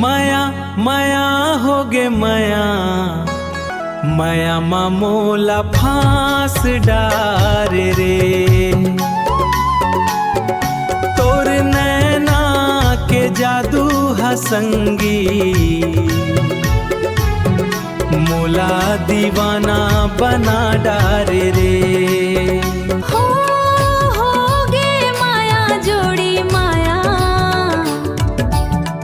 माया माया होगे माया, माया मामोला फांस डारे रे। तोर नैना के जादू हसंगी, मोला दीवाना बना डारे रे। होगे माया जोड़ी माया,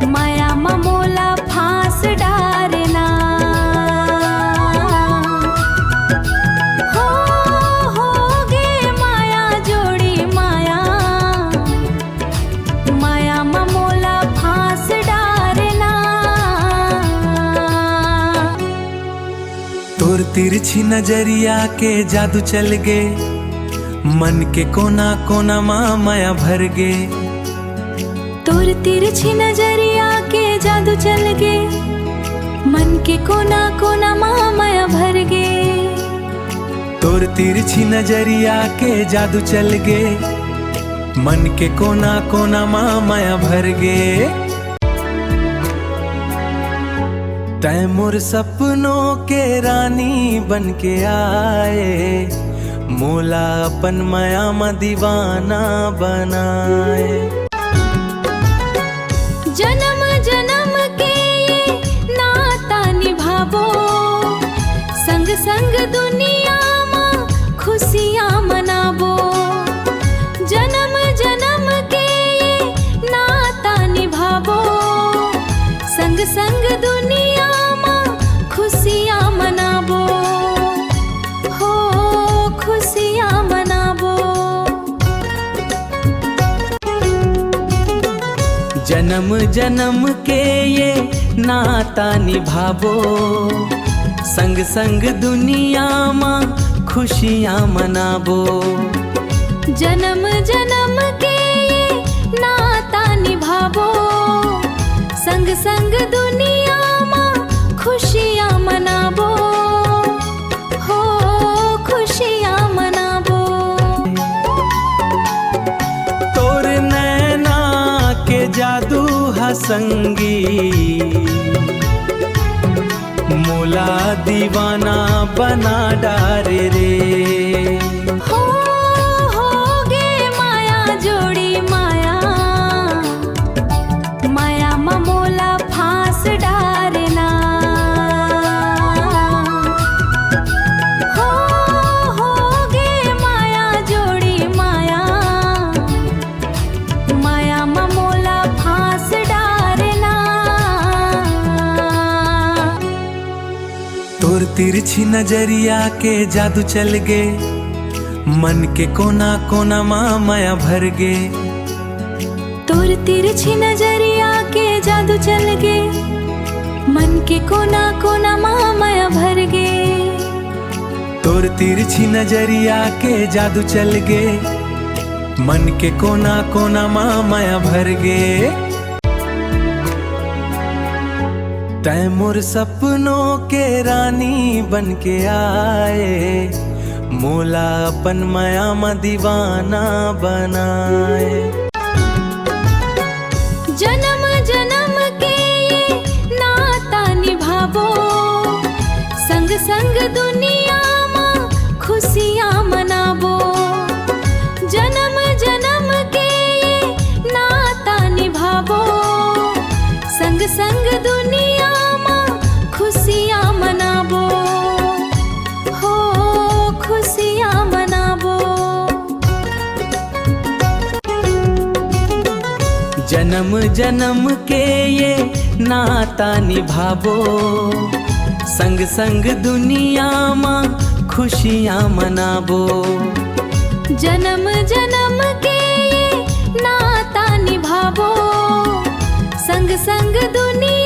माया ममोला फांस डारना। होगे माया जोड़ी माया, माया ममोला फांस डारना। तोर तिरछी नजरिया के जादू चल गे, मन के कोना कोना माँ माया भर गे। तोर तिरछी नजरिया के जादू चल गे, मन के कोना कोना माँ माया भर गे। तोर तिरछी नजरिया के जादू चल गे, मन के कोना कोना माँ माया भर गे। तै मोर सपनों के रानी बन के आए, मोला अपन माया में दीवाना बनाए। जन्म जन्म के ये नाता निभाबो, संग संग दुनिया में खुशियाँ मनाबो। जन्म जन्म के ये नाता निभाबो, संग संग दुनिया में खुशियाँ मनाबो। हो खुशियाँ मनाबो। जन्म जन्म के ये नाता निभाबो, संग संग दुनिया में खुशियाँ मनाबो। जन्म जन्म के ये नाता निभाबो, संग संग दुनिया में खुशियाँ मनाबो। हो खुशियाँ मनाबो। तोर नैना के जादू हसंगी, मोला दीवाना बना डारे रे। होगे माया जोड़ी माया, माया ममोला फांस डारना। होगे माया जोड़ी माया, माया ममोला फांस डारना। तोर तिरछी नजरिया के जादू चल गे, मन के कोना कोना माँ माया भर गे। तोर तिरछी नजरिया के जादू चल गे, मन के कोना कोना माँ माया भर गे। तोर तिरछी नजरिया के जादू चल गे, मन के कोना कोना माँ माया भर गे। तै मोर सपनों के रानी बन के आए, मोला अपन माया में दीवाना बनाए। जन्म जन्म के ये नाता निभाबो, संग संग दुनिया में खुशियाँ मनाबो। जन्म जन्म के ये नाता निभाबो, संग संग दुनिया में खुशियाँ मनाबो। हो खुशियाँ मनाबो। जन्म जन्म के ये नाता निभाबो, संग संग दुनिया में खुशियाँ मनाबो। जन्म जन्म के ये नाता निभाबो, संग संग दुनिया